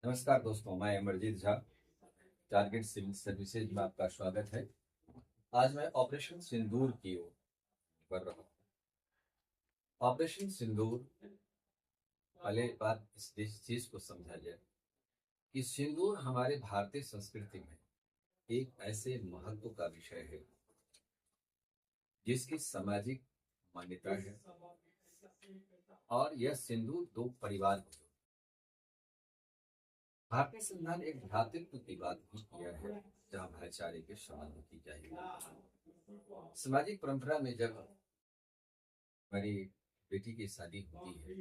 नमस्कार दोस्तों, मैं Amarjeet Jha. Target civil services में आपका स्वागत है। आज मैं ऑपरेशन सिंदूर की ओर बढ़ रहा हूँ। ऑपरेशन सिंदूर, पहले बात इस चीज को समझा जाए कि सिंदूर हमारे भारतीय संस्कृति में एक ऐसे महत्व का विषय है जिसकी सामाजिक मान्यता है। और यह सिंदूर दो परिवार को जोड़ता है। भारतीय संविधान एक भ्रातृत्व की बात भी किया है, जहाँ भाईचारे के संबंध की जाएगी। सामाजिक परंपरा में जब हमारी बेटी की शादी होती है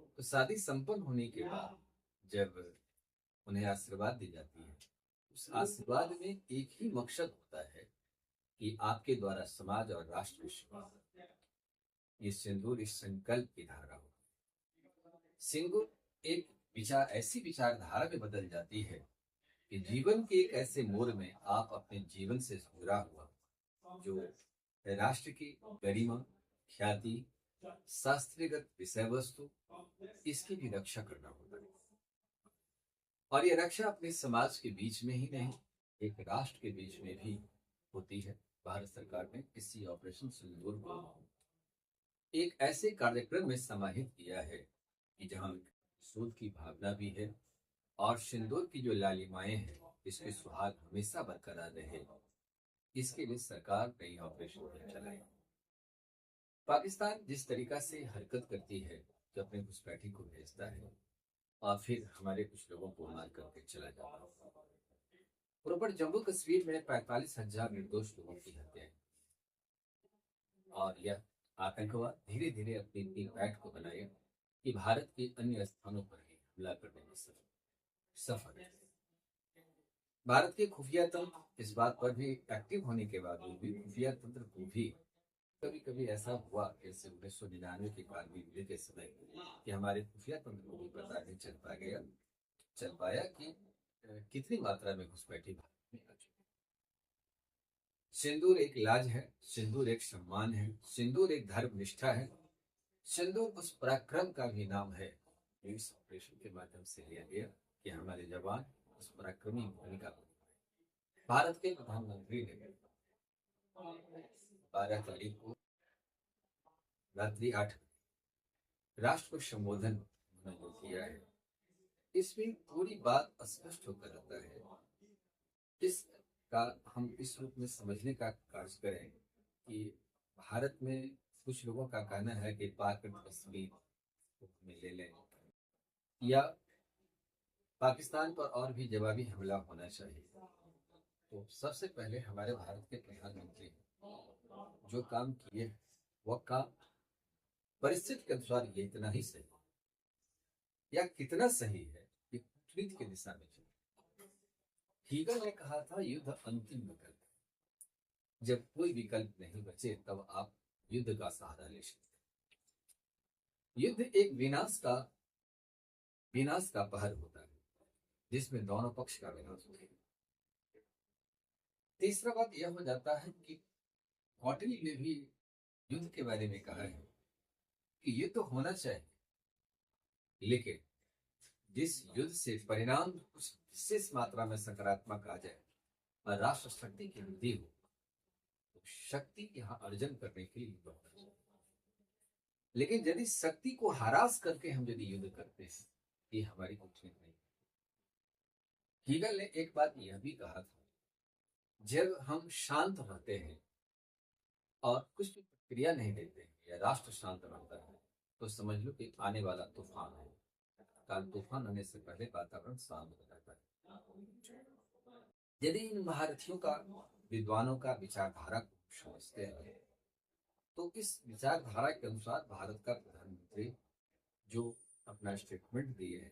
तो शादी संपन्न होने के बाद जब उन्हें आशीर्वाद दी जाती है, उस आशीर्वाद में एक ही मकसद होता है कि आपके द्वारा समाज और राष्ट्र की सेवा हो। ये सिंदूर इस संकल्प की धारा हो। सिंदूर एक विचार ऐसी विचारधारा में बदल जाती है कि जीवन के एक ऐसे मोड़ में आप अपने जीवन से जुड़ा हुआ जो राष्ट्र की गरिमा, ख्याति, शास्त्रीयगत विषय वस्तु, इसकी भी रक्षा करना होता है। और ये रक्षा अपने समाज के बीच में ही नहीं, एक राष्ट्र के बीच में भी होती है। भारत सरकार ने इसी ऑपरेशन सिंदूर को एक ऐसे कार्यक्रम में समाहित किया है कि जहाँ शोध की भावना भी है और सिंदूर की जो लालिमाएं हैं, इसके सुहाग हमेशा बरकरार रहे, इसके लिए सरकार ने ऑपरेशन चलाई। पाकिस्तान जिस तरीका से हरकत करती है कि अपने घुसपैठी को भेजता है और फिर हमारे कुछ लोगों को मार करके चला जाता है। प्रॉपर जम्मू कश्मीर में 45,000 निर्दोष लोगों की हत्या है। और यह आतंकवाद धीरे धीरे अपनी इतनी पैठ को बनाया कि भारत के अन्य स्थानों पर भी हमला करने में सफल है। भारत के खुफिया तंत्र इस बात पर भी एक्टिव होने के बावजूद भी खुफिया तंत्र को भी कभी कभी ऐसा हुआ, जैसे 1999 के कारगिल विजय के समय, कि हमारे खुफिया तंत्र को भी पता नहीं चल पाया कि कितनी मात्रा में घुसपैठी भारत में आ चुकी है। सिंदूर एक लाज है, सिंदूर एक सम्मान है, सिंदूर एक धर्म निष्ठा है, सिंदूर उस पराक्रम का भी नाम है जो इस ऑपरेशन के माध्यम से लिया गया कि हमारे जवान उस पराक्रमी भूमिका को निभाए। भारत के प्रधानमंत्री ने 12 तारीख को रात्रि 8 राष्ट्र को संबोधन उन्होंने जो किया है, इसमें पूरी बात स्पष्ट होकर आता है। इस का हम इस रूप में समझने का कार्य करें कि भारत में कुछ लोगों का कहना है कि पाक कश्मीर को हमें ले लें या पाकिस्तान पर और भी जवाबी हमला होना चाहिए। तो सबसे पहले हमारे भारत के प्रधानमंत्री जो काम किए, वह काम परिस्थिति के अनुसार ये इतना ही सही या कितना सही है कि कूटनीति की दिशा में चले। हीगल ने कहा था, युद्ध अंतिम विकल्प है। जब कोई विकल्प नहीं बचे तब आप युद्ध का सहारा ले सकते हैं। युद्ध एक विनाश का पहर होता है जिसमें दोनों पक्ष का विनाश होता है। तीसरा बात यह हो जाता है कि कौटिल्य ने भी युद्ध के बारे में कहा है कि युद्ध तो होना चाहिए, लेकिन जिस युद्ध से परिणाम कुछ विशेष मात्रा में सकारात्मक आ जाए और राष्ट्र शक्ति की वृद्धि हो, तो शक्ति यहाँ अर्जन करने के लिए युद्ध होना चाहिए। लेकिन यदि शक्ति को हरास करके हम यदि युद्ध करते हैं, ये हमारी कूटनीति नहीं। हीगल ने एक बात यह भी कहा था, जब हम शांत रहते हैं और कुछ भी प्रतिक्रिया नहीं देते हैं या राष्ट्र शांत रहता है, तो समझ लो कि आने वाला तूफान है। काल तूफान आने से पहले वातावरण शांत हो जाता है। यदि इन महारथियों का, विद्वानों का विचारधारा को समझते हैं, तो इस विचारधारा के अनुसार भारत का प्रधानमंत्री जो अपना स्टेटमेंट दिए हैं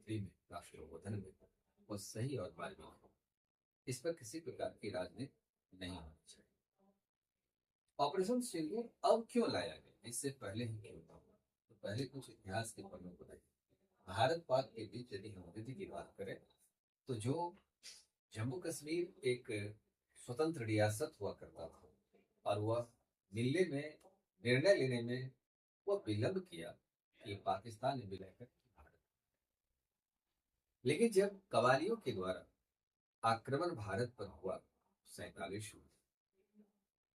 में राष्ट्रबोधन में, वो सही और मार्मिक हो। इस पर किसी प्रकार की राजनीति नहीं होनी चाहिए। ऑपरेशन सिंदूर अब क्यों लाया गया, इससे पहले ही क्यों था? तो पहले कुछ इतिहास के पन्नों को देखिए। भारत पाक के बीच यदि हम युद्ध की बात करें, तो जो जम्मू कश्मीर एक स्वतंत्र रियासत हुआ करता था और वह निर्णय लेने में वह विलंब किया कि पाकिस्तान ने विलय कर भारत, लेकिन जब कवालियों के द्वारा आक्रमण भारत पर हुआ 47 में,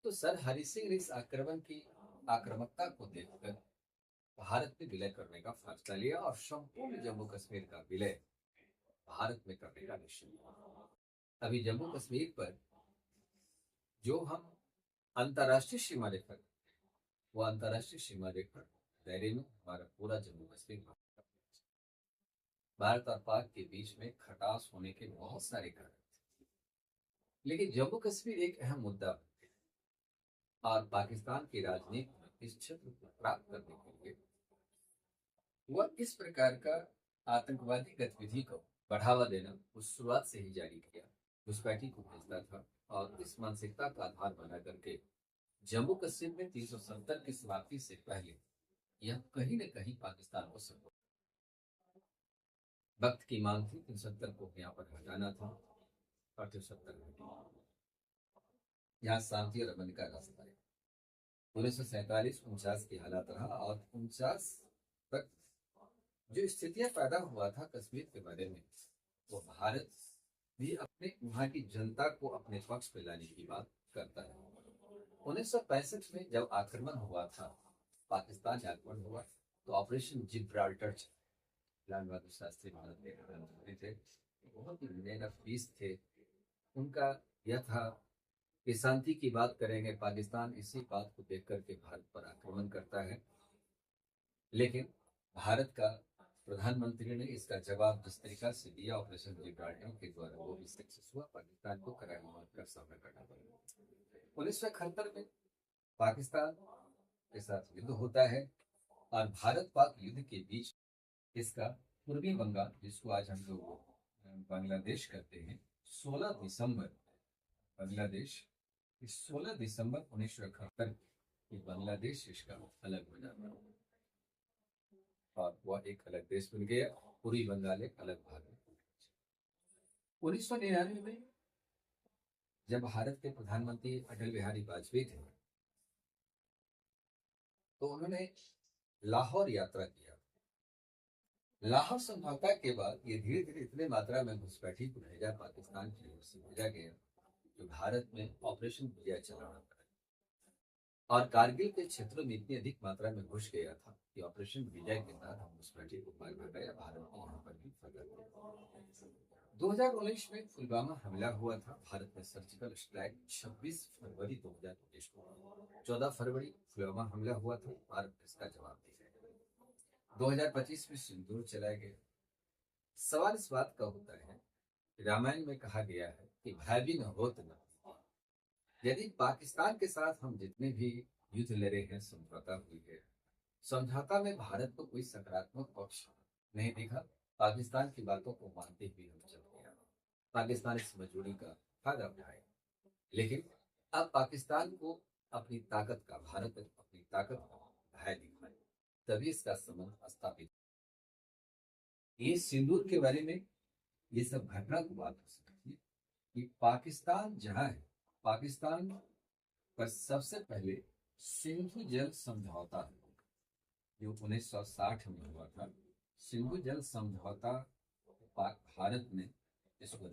तो सर हरि सिंह ने इस आक्रमण की आक्रामकता को देखकर भारत में विलय करने का फैसला लिया और संपूर्ण जम्मू कश्मीर का विलय भारत में करने का निश्चय किया। अभी जम्मू कश्मीर पर जो हम अंतर्राष्ट्रीय सीमा रेखा, वो अंतर्राष्ट्रीय सीमा रेखा दायरे में हमारा पूरा जम्मू कश्मीर भारत और पाक के बीच में खटास होने के बहुत सारे कारण थे, लेकिन जम्मू कश्मीर एक अहम मुद्दा है और पाकिस्तान की राजनीति में इस क्षेत्र को प्राप्त करने के लिए वह इस प्रकार का आतंकवादी गतिविधि को बढ़ावा देना उस शुरुआत से ही जारी किया, घुसपैठी को भेजता था और इस मानसिकता का आधार बना करके जम्मू कश्मीर में 370 की समाप्ति से पहले यह कहीं न कहीं पाकिस्तान को सपोर्ट, वक्त की मांग थी 370 को यहाँ पर हटाना था और 370 यहाँ शांति और अमन का रास्ता है। 1947-49 की हालात रहा और 49 तक जो स्थितियां पैदा हुआ था कश्मीर के बारे में, वो भारत भी अपने वहां की जनता को अपने पक्ष पे लाने की बात करता है। 1965 में जब आक्रमण हुआ था, पाकिस्तान में आक्रमण हुआ, तो ऑपरेशन जिब्राल्टर, लाल बहादुर शास्त्री भारत के प्रधानमंत्री थे, बहुत ही मैन ऑफ पीस थे। उनका यह था कि शांति की बात करेंगे, पाकिस्तान इसी बात को देख करके भारत पर आक्रमण करता है। लेकिन भारत का प्रधानमंत्री ने इसका जवाब जिस तरीका से दिया ऑपरेशन जिब्राल्टर के द्वारा, वो भी सक्सेस हुआ, पाकिस्तान को करारी मौत का सामना करना पड़ा। 1971 में पाकिस्तान के साथ युद्ध होता है और भारत पाक युद्ध के बीच इसका पूर्वी बंगाल, जिसको आज हम लोग बांग्लादेश कहते हैं, 16 दिसंबर बांग्लादेश, 16 दिसंबर 1971 बांग्लादेश इसका अलग हो जाता है और वह एक अलग देश बन गया, पूर्वी बंगाल एक अलग भाग में। 1999 में जब भारत के प्रधानमंत्री अटल बिहारी वाजपेयी थे, तो उन्होंने लाहौर यात्रा किया। लाहौर समझौता के बाद ये धीरे धीरे इतने मात्रा में घुसपैठी को भेजा, पाकिस्तान की ओर से भेजा गया, जो भारत में ऑपरेशन विजय चलाना पड़ा और कारगिल के क्षेत्रों में इतनी अधिक मात्रा में घुस गया था कि ऑपरेशन विजय के तहत हम घुसपैठी को मार भगाया, भारत ने यहाँ पर भी फतह। 2019 में पुलवामा हमला हुआ था, भारत में सर्जिकल स्ट्राइक 26 फरवरी 2019 को, 14 फरवरी पुलवामा हमला हुआ था, भारत ने इसका जवाब दिया। 2025 में सिंदूर चलाया गया। सवाल इस बात का होता है, रामायण में कहा गया है कि भय भी न होत न। यदि पाकिस्तान के साथ हम जितने भी युद्ध लड़े हैं, समझौता हुई है, समझौता में भारत को कोई सकारात्मक पक्ष नहीं दिखा, पाकिस्तान की बातों को मानते हुए हम चल गया, पाकिस्तान इस मजबूरी का फायदा उठाए। लेकिन अब पाकिस्तान को अपनी ताकत का, भारत अपनी ताकत का भय दिखाए, तभी इसका संबंध स्थापित। ये सिंदूर के बारे में ये सब घटना की बात हो सकती है कि पाकिस्तान जहां है, पाकिस्तान पर सबसे पहले सिंधु जल समझौता जो 1960 में हुआ था, सिंधु जल समझौता भारत ने इसको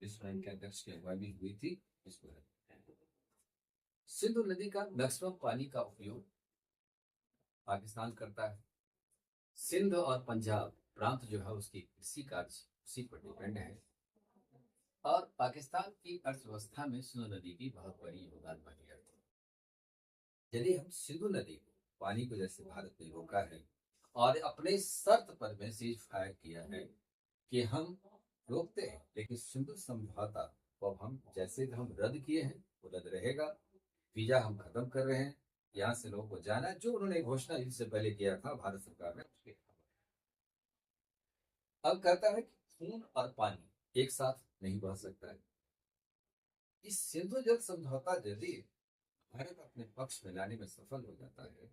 विश्व बैंक के अध्यक्ष की अगुवाई हुई थी। इसको सिंधु नदी का मैक्सिमम पानी का उपयोग पाकिस्तान करता है। सिंध और पंजाब प्रांत जो है उसकी कृषि कार्य उसी पर डिपेंड है और पाकिस्तान की अर्थव्यवस्था में सिंधु नदी की बहुत बड़ी योगदान बनी है। यदि हम सिंधु नदी को, पानी को जैसे भारत ने रोका है और अपने शर्त पर में सीज फायर किया है कि हम रोकते हैं, लेकिन सिंधु समझौता को हम जैसे हम रद्द किए हैं वो रद्द रहेगा। वीजा हम खत्म कर रहे हैं, यहाँ से लोगों को जाना, जो उन्होंने घोषणा इससे पहले किया था भारत सरकार ने, उसके अब कहता है कि खून और पानी एक साथ नहीं बह सकता है। इस सिंधु जल समझौता यदि भारत अपने पक्ष में लाने में सफल हो जाता है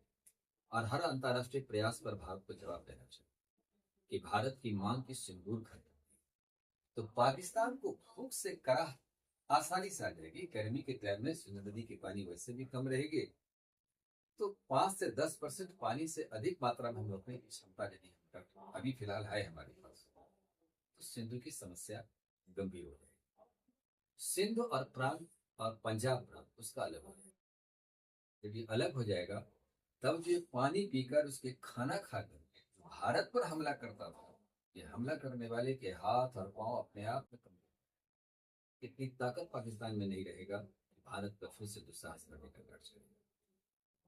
और हर अंतर्राष्ट्रीय प्रयास पर भारत को जवाब देना चाहिए कि भारत की मांग की सिंदूर खत्म, तो पाकिस्तान को भूख से कराह आसानी से आ जाएगी। गर्मी के टाइम में सिंधु नदी की पानी वैसे भी कम रहेगी, तो 5 से 10% पानी से अधिक मात्रा में हम रोकने की क्षमता यदि अभी फिलहाल है हमारे पास, तो सिंधु की समस्या गंभीर हो जाएगी। सिंधु और प्रांत और पंजाब प्रांत उसका अलग हो जाएगा। जब ये अलग हो जाएगा तब जो ये पानी पीकर उसके खाना खाकर जो भारत पर हमला करता था, ये हमला करने वाले के हाथ और पांव अपने आप में कमजोर। इतनी ताकत पाकिस्तान में नहीं रहेगा कि भारत पर फिर से दुस्साहस करने का गर्ज करेगा।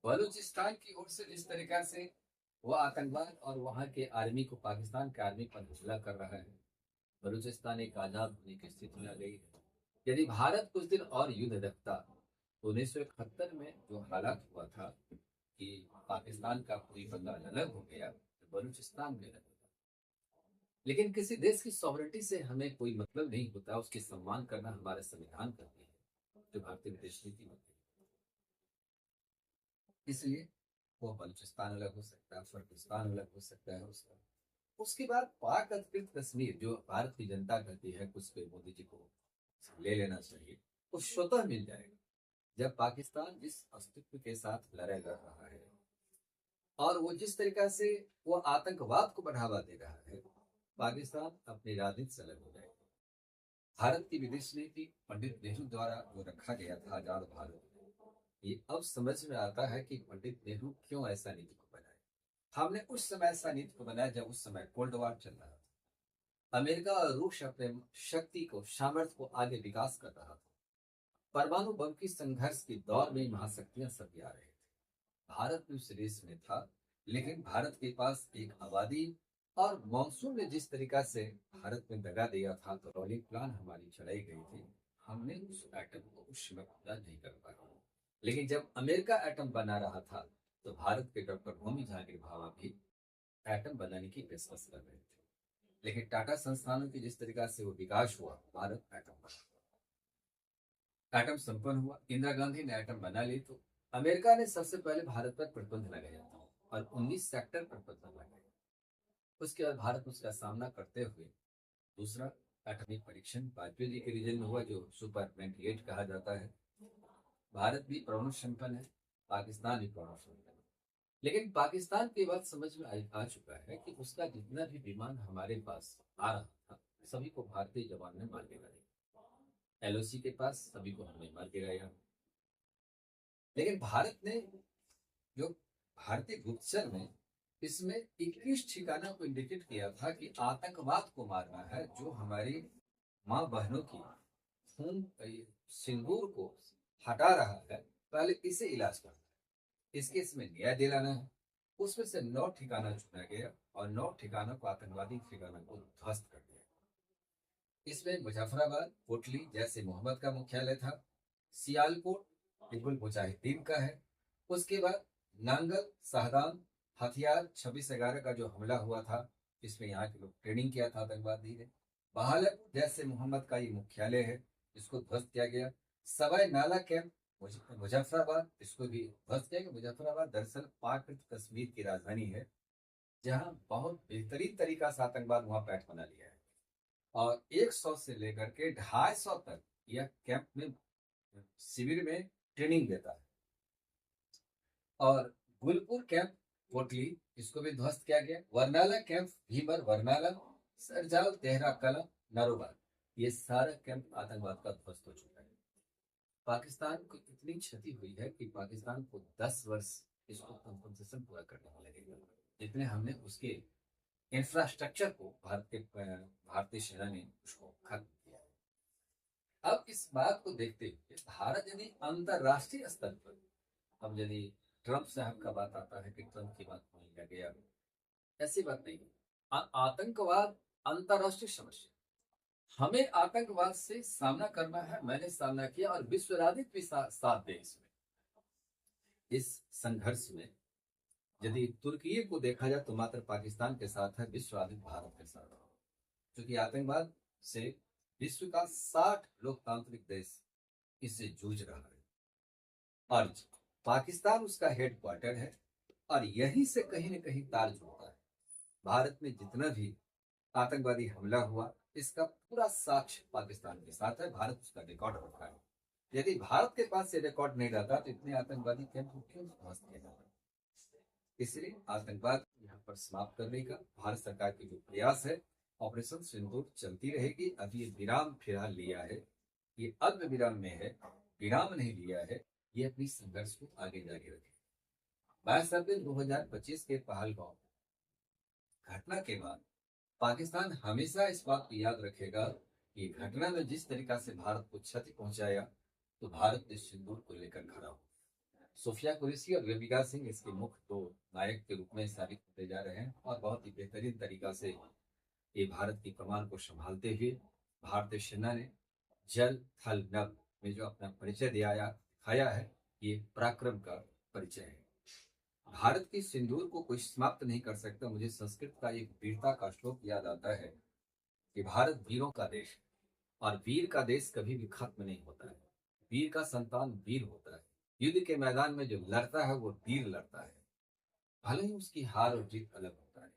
बलूचिस्तान की ओर से जिस तरीका से वो आतंकवाद और वहां के आर्मी को, पाकिस्तान के आर्मी पर हमला कर रहा है, बलूचिस्तान एक आजाद होने की स्थिति में आ गई है। यदि भारत कुछ दिन और युद्ध रखता तो 1971 में जो हालात हुआ था कि पाकिस्तान का पूरी बंगाल अलग हो गया तो बलूचिस्तान भी अलग हो गया। लेकिन किसी देश की सॉवरेनिटी से हमें कोई मतलब नहीं होता, उसकी सम्मान करना हमारा संविधान करती है, जो भारतीय विदेश नीति में है। इसलिए वो बलूचिस्तान अलग हो सकता है, अफगानिस्तान अलग हो सकता है उसका। उसके बाद पाक अधिकृत कश्मीर जो भारत की जनता कहती है कुछ पे मोदी जी को ले लेना चाहिए, वो स्वतः मिल जाएगा। जब पाकिस्तान जिस अस्तित्व के साथ लड़ाई लड़ रहा है और वो जिस तरीका से वो आतंकवाद को बढ़ावा दे रहा है, पाकिस्तान अपनी राजनीति से अलग हो जाएगा। भारत की विदेश नीति पंडित नेहरू द्वारा जो रखा गया था आजाद भारत में, ये अब समझ में आता है कि पंडित नेहरू क्यों ऐसा नीति को बनाए। हमने उस समय ऐसा नीति को बनाया जब उस समय कोल्ड वॉर चल रहा था। अमेरिका और रूस अपने शक्ति को, सामर्थ्य को आगे विकास कर रहा था। परमाणु बम की संघर्ष के दौर में महाशक्तियां सभी आ रहे थे। भारत भी उस रेस में था, लेकिन भारत के पास एक आबादी और मॉनसून ने जिस तरीका से भारत में दगा दिया था, तो रोलिंग प्लान हमारी चलाई गई थी, हमने उस एटम को उस समय पूरा नहीं कर पाया। लेकिन जब अमेरिका एटम बना रहा था तो भारत के डॉक्टर होमी जहांगीर भाभा भी एटम बनाने की पेशकश कर रहे थे। लेकिन टाटा संस्थानों की जिस तरीका से वो विकास हुआ, भारत एटम बना, एटम संपन्न हुआ। इंदिरा गांधी ने एटम बना ली तो अमेरिका ने सबसे पहले भारत पर प्रतिबंध लगाया था और 19 सेक्टर पर प्रतिबंध लगाया। उसके बाद भारत उसका सामना करते हुए दूसरा एटॉमिक परीक्षण वाजपेयी जी के रीजन में हुआ, जो सुपर 98 कहा जाता है। भारत भी परमाणु संपन्न है, पाकिस्तान भी परमाणु संपन्न है। लेकिन पाकिस्तान की बात समझ में आ चुका है कि उसका जितना भी विमान हमारे पास आ रहा था, सभी को भारतीय जवान ने मार गिराया। एलओसी के पास सभी को हमने मार गिराया। लेकिन भारत ने जो भारतीय गुप्तचर ने इसमें 21 ठिकाना को इंडिकेट किया था कि आतंकवाद को मारना है, जो हमारी माँ बहनों की खून सिंदूर को हटा रहा है, पहले इसे इलाज करना है, इसके इसमें न्याय दिलाना है। उसमें से 9 ठिकाना चुना गया और 9 ठिकानों को, आतंकवादी ठिकानों को ध्वस्त कर दिया। इसमें मुजफ्फराबाद, कोटली जैसे मोहम्मद का मुख्यालय था, सियालकोट हिजबुल मुजाहिदीन का है। उसके बाद नांगल, सहदान, हथियार 26/11 का जो हमला हुआ था, इसमें यहाँ के लोग ट्रेनिंग किया था आतंकवादी ने। बहालपुर जैसे मोहम्मद का ये मुख्यालय है, इसको ध्वस्त किया गया। सवाई नाला कैंप मुजफ्फराबाद, इसको भी ध्वस्त किया गया। मुजफ्फराबाद दरअसल पाक कश्मीर की राजधानी है, जहाँ बहुत बेहतरीन तरीका से आतंकवाद वहां पैठ बना लिया है और 100 से लेकर के 250 तक यह कैंप में, शिविर में ट्रेनिंग देता है। और गुलपुर कैंप कोटली, इसको भी ध्वस्त किया गया। वर्नाला कैंप भीमर, वर्नाला, सरजाल, तेहरा कला, नारोवाल, ये सारा कैंप आतंकवाद का ध्वस्त हो चुका है। पाकिस्तान को इतनी क्षति हुई है कि पाकिस्तान को 10 वर्ष इसको कंपनसेशन पूरा करने में लगेगा, जितने हमने उसके इंफ्रास्ट्रक्चर को भारतीय सेना ने उसको खत्म किया। अब इस बात को देखते हुए भारत यदि अंतरराष्ट्रीय स्तर पर, अब यदि ट्रंप साहब का बात आता है कि ट्रंप की बात मान लिया गया, ऐसी बात नहीं है। आतंकवाद अंतरराष्ट्रीय समस्या, हमें आतंकवाद से सामना करना है। मैंने सामना किया और विश्व राजनीति भी साथ दे इसमें, इस संघर्ष में। यदि तुर्की को देखा जाए तो मात्र पाकिस्तान के साथ है, विश्व राजनीति भारत के साथ है, क्योंकि आतंकवाद से विश्व का 60 लोकतांत्रिक देश इससे जूझ रहा है और पाकिस्तान उसका हेडक्वार्टर है और यहीं से कहीं न कहीं तार जुड़ता है। भारत में जितना भी आतंकवादी हमला हुआ, इसका पूरा साक्ष्य पाकिस्तान के साथ है, भारत उसका रिकॉर्ड रखा है। यदि भारत के पास ये रिकॉर्ड नहीं रहता तो इतने आतंकवादी कैंप क्यों ध्वस्त किया जाता। इसलिए आतंकवाद यहाँ पर समाप्त करने का भारत सरकार की जो प्रयास है, ऑपरेशन सिंदूर चलती रहेगी। अभी ये विराम फिलहाल लिया है, ये अल्प विराम में है, विराम नहीं लिया है। ये अपनी संघर्ष को आगे जारी रखे। 22 अप्रैल 2025 के पहलगाम घटना के बाद पाकिस्तान हमेशा इस बात को याद रखेगा कि घटना में जिस तरीका से भारत को क्षति पहुंचाया, तो भारत ने सिंदूर को लेकर खड़ा हो। सोफिया कुरैशी और रविका सिंह इसके मुख्य दो नायक के रूप में साबित होते जा रहे हैं और बहुत ही बेहतरीन तरीका से ये भारत की कमान को संभालते हुए भारतीय सेना ने जल थल नभ में जो अपना परिचय दिखाया है, ये पराक्रम का परिचय है। भारत के सिंदूर को कोई समाप्त नहीं कर सकता। मुझे संस्कृत का एक वीरता का श्लोक याद आता है कि भारत वीरों का देश है और वीर का देश कभी भी खत्म नहीं होता है। वीर का संतान वीर होता है। युद्ध के मैदान में जो लड़ता है वो वीर लड़ता है, भले ही उसकी हार और जीत अलग होता है।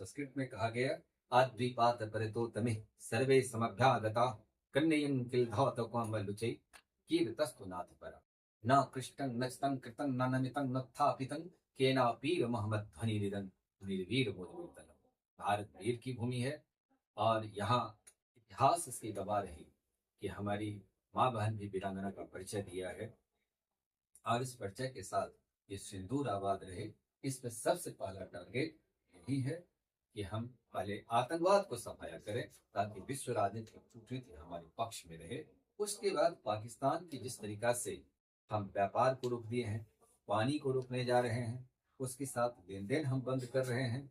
संस्कृत में कहा गया, आद्विपात परितो तमे सर्वे समभ्यागता कन्ययं किलधौतकमलुचै कीर्तस्तु नाथ परा न कृष्टं न चं कृतं न नमितं न थापितं केनापीर मोहम्मद ध्वनि निदन निर्वीर बोधन। भारत वीर की भूमि है और यहाँ इतिहास इसकी गवाह रही कि हमारी माँ बहन भी वीरांगना का परिचय दिया है और इस परिचय के साथ ये सिंदूर आबाद रहे। इसमें सबसे पहला टारगेट यही है कि हम पहले आतंकवाद को सफाया करें ताकि विश्व राजनीतिक कूटनीति हमारे पक्ष में रहे। उसके बाद पाकिस्तान की जिस तरीका से हम व्यापार को रोक दिए हैं, पानी को रोकने जा रहे हैं, उसके साथ लेन देन हम बंद कर रहे हैं,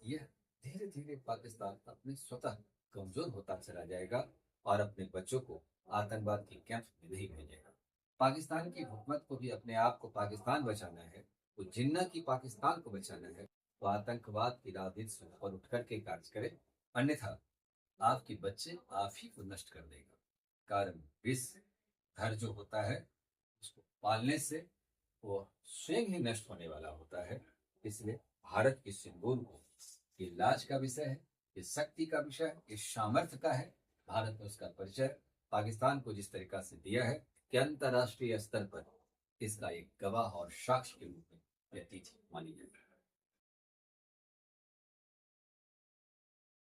यह धीरे धीरे पाकिस्तान अपने स्वतः कमजोर होता चला जाएगा और अपने बच्चों को आतंकवाद के कैंप में नहीं भेजेगा। पाकिस्तान की हुकूमत को भी अपने आप को पाकिस्तान बचाना है, वो जिन्ना की पाकिस्तान को बचाना है, तो आतंकवाद की राजनीति से ऊपर उठ करके कार्य करे, अन्यथा आपके बच्चे आप ही को नष्ट कर देगा। कारण विष घर जो होता है उसको पालने से वो स्वयं ही नष्ट होने वाला होता है। इसलिए भारत के सिंदूर को ये लाज का विषय है, ये शक्ति का विषय है, ये सामर्थ्य का है। भारत ने उसका परिचय पाकिस्तान को जिस तरीका से दिया है कि अंतर्राष्ट्रीय स्तर पर इसका एक गवाह और साक्ष्य के रूप में यह तिथि मानी जाती है।